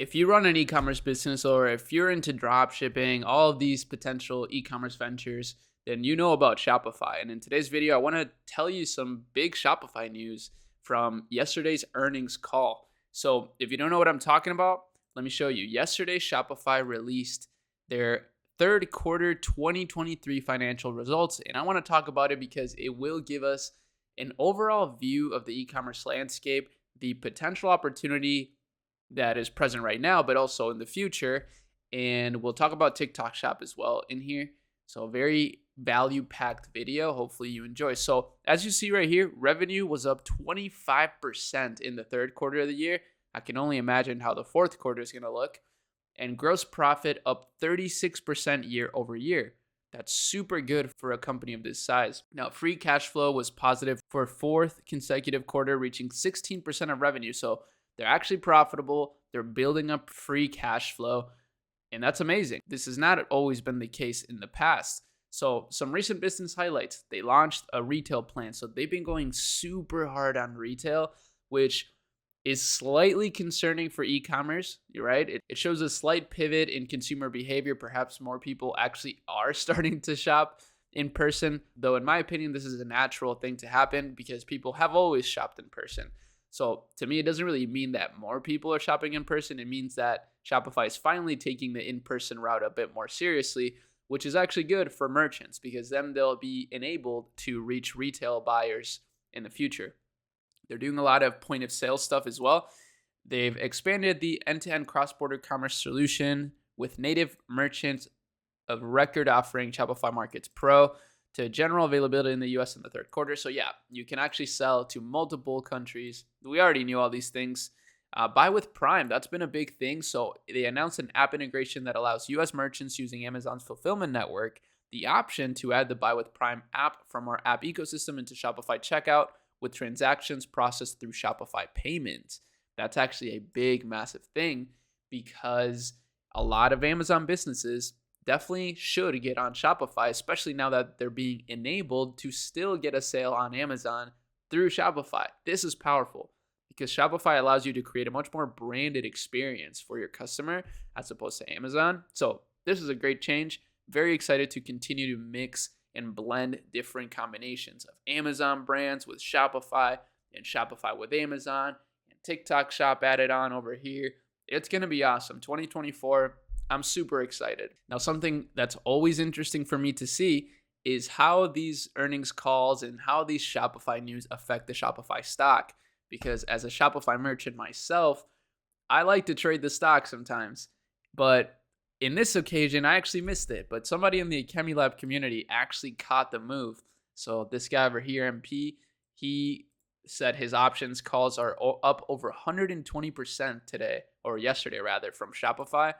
If you run an e-commerce business or if you're into drop shipping, all of these potential e-commerce ventures, then you know about Shopify. And in today's video, I want to tell you some big Shopify news from yesterday's earnings call. So if you don't know what I'm talking about, let me show you. Yesterday, Shopify released their third quarter 2023 financial results. And I want to talk about it because it will give us an overall view of the e-commerce landscape, the potential opportunity that is present right now, but also in the future. And we'll talk about TikTok Shop as well in here. So a very value-packed video. Hopefully you enjoy. So as you see right here, revenue was up 25% in the third quarter of the year. I can only imagine how the fourth quarter is going to look. And gross profit up 36% year over year. That's super good for a company of this size. Now, free cash flow was positive for a fourth consecutive quarter, reaching 16% of revenue. So they're actually profitable. They're building up free cash flow. And that's amazing. This has not always been the case in the past. So some recent business highlights. They launched a retail plan. So they've been going super hard on retail, which is slightly concerning for e-commerce. You're right. It shows a slight pivot in consumer behavior. Perhaps more people actually are starting to shop in person. Though in my opinion, this is a natural thing to happen because people have always shopped in person. So to me, it doesn't really mean that more people are shopping in person. It means that Shopify is finally taking the in-person route a bit more seriously, which is actually good for merchants because then they'll be enabled to reach retail buyers in the future. They're doing a lot of point of sale stuff as well. They've expanded the end-to-end cross-border commerce solution with native merchants of record offering Shopify Markets Pro to general availability in the US in the third quarter. So yeah, you can actually sell to multiple countries. We already knew all these things. Buy with Prime, that's been a big thing. So they announced an app integration that allows US merchants using Amazon's fulfillment network the option to add the Buy with Prime app from our app ecosystem into Shopify checkout with transactions processed through Shopify payments. That's actually a big, massive thing because a lot of Amazon businesses definitely should get on Shopify, especially now that they're being enabled to still get a sale on Amazon through Shopify. This is powerful because Shopify allows you to create a much more branded experience for your customer as opposed to Amazon. So this is a great change. Very excited to continue to mix and blend different combinations of Amazon brands with Shopify and Shopify with Amazon and TikTok Shop added on over here. It's going to be awesome. 2024. I'm super excited. Now, something that's always interesting for me to see is how these earnings calls and how these Shopify news affect the Shopify stock. Because as a Shopify merchant myself, I like to trade the stock sometimes. But in this occasion, I actually missed it. But somebody in the ChemiLab community actually caught the move. So this guy over here, MP, he said his options calls are up over 120% today, or yesterday rather, from Shopify,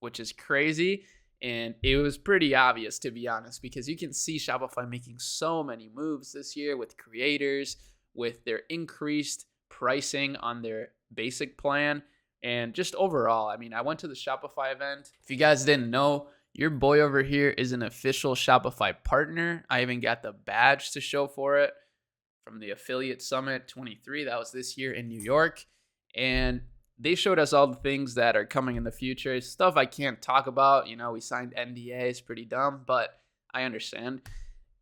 which is crazy. And it was pretty obvious, to be honest, because you can see Shopify making so many moves this year with creators, with their increased pricing on their basic plan, and just overall. I mean, I went to the Shopify event. If you guys didn't know, your boy over here is an official Shopify partner. I even got the badge to show for it from the Affiliate Summit 23. That was this year in New York. And they showed us all the things that are coming in the future. It's stuff I can't talk about. You know, we signed NDAs, pretty dumb, but I understand.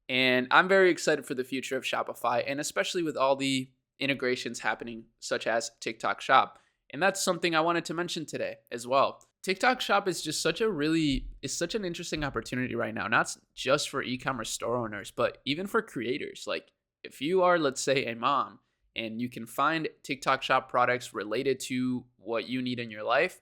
And I'm very excited for the future of Shopify, and especially with all the integrations happening, such as TikTok Shop. And that's something I wanted to mention today as well. TikTok Shop is just such an interesting opportunity right now, not just for e-commerce store owners, but even for creators. Like if you are, let's say, a mom, and you can find TikTok Shop products related to what you need in your life,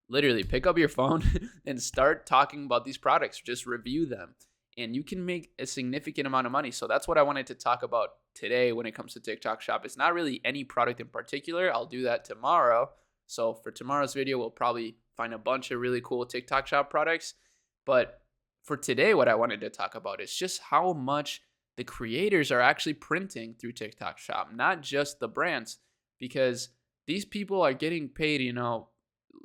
literally pick up your phone and start talking about these products. Just review them, and you can make a significant amount of money. So that's what I wanted to talk about today when it comes to TikTok Shop. It's not really any product in particular. I'll do that tomorrow. So for tomorrow's video, we'll probably find a bunch of really cool TikTok Shop products. But for today, what I wanted to talk about is just how much the creators are actually printing through TikTok Shop, not just the brands, because these people are getting paid,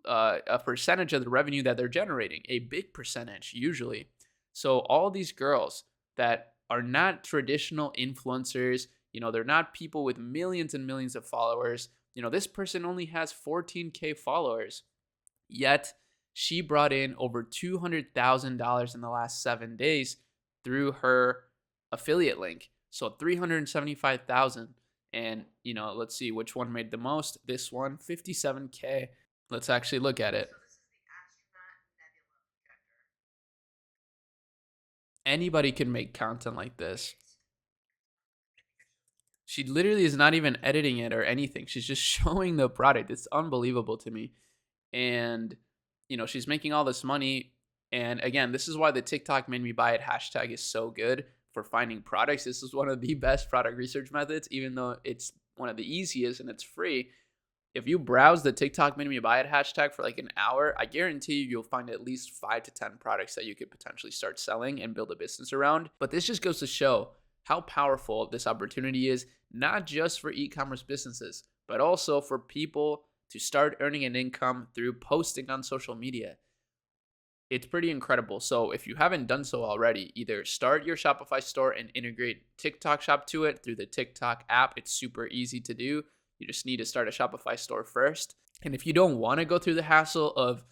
a percentage of the revenue that they're generating, a big percentage usually. So all these girls that are not traditional influencers, they're not people with millions and millions of followers. This person only has 14K followers, Yet she brought in over $200,000 in the last 7 days through her affiliate link. So 375,000. And, let's see which one made the most. This one, 57K. Let's actually look at it. Anybody can make content like this. She literally is not even editing it or anything. She's just showing the product. It's unbelievable to me. And, she's making all this money. And again, this is why the TikTok made me buy it hashtag is so good for finding products. This is one of the best product research methods, even though it's one of the easiest and it's free. If you browse the TikTok made me buy it hashtag for like an hour, I guarantee you'll find at least 5 to 10 products that you could potentially start selling and build a business around. But this just goes to show how powerful this opportunity is, not just for e-commerce businesses, but also for people to start earning an income through posting on social media. It's pretty incredible. So if you haven't done so already, either start your Shopify store and integrate TikTok Shop to it through the TikTok app. It's super easy to do. You just need to start a Shopify store first. And if you don't want to go through the hassle of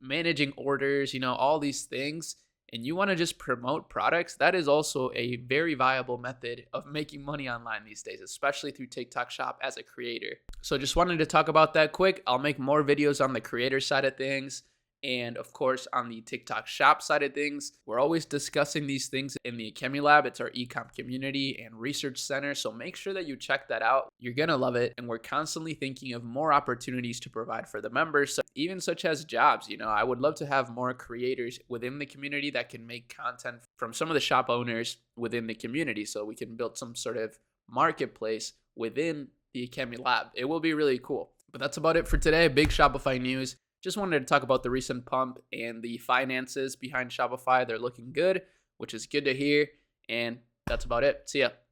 managing orders, all these things, and you want to just promote products, that is also a very viable method of making money online these days, especially through TikTok Shop as a creator. So just wanted to talk about that quick. I'll make more videos on the creator side of things. And of course, on the TikTok Shop side of things, we're always discussing these things in the Academy Lab. It's our ecom community and research center. So make sure that you check that out. You're going to love it. And we're constantly thinking of more opportunities to provide for the members, so even such as jobs. I would love to have more creators within the community that can make content from some of the shop owners within the community, so we can build some sort of marketplace within the Academy Lab. It will be really cool. But that's about it for today. Big Shopify news. Just wanted to talk about the recent pump and the finances behind Shopify. They're looking good, which is good to hear. And that's about it. See ya.